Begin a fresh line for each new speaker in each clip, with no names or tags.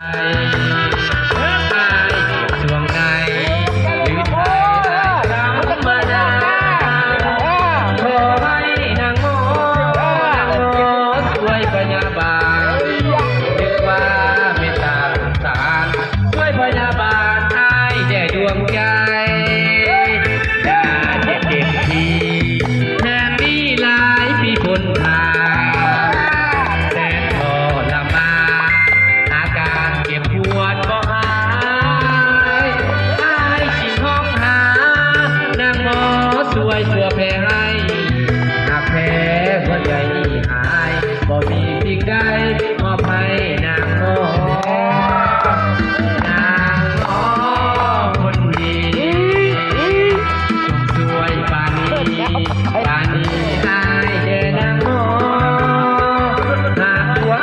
ไอ้สวงในหรือไทยธรรมดาขอให้นางโมช่วยพยาบาลนึกว่าเมตตาสงสารช่วยพยาบาลให้แด่ดวงใจอย่าเจ็บทีแทนที่หลายปีพ้นทางแสนทรมานอาการเจ็บปวดก็หายหายสิ่งห้องหานางหมอช่วยเสื้อแผลให้หากแผลหัวใจหายบ่มีสิ่งใดมอบให้นางหมอนางหมอคนดีจงช่วยปานีปานีให้แด่นางหมอหากหัว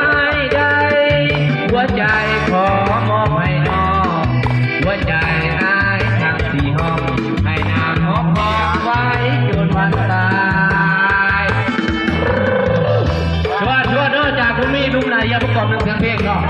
ใจหัวใจขอมอบให้น้องหัวใจอ้ายทั้งสี่ห้องให้นางหอมไว้จนวันตายชวดเด้อจากคุณมีลุงนายยาประกอบเรื่องเพลงเนาะ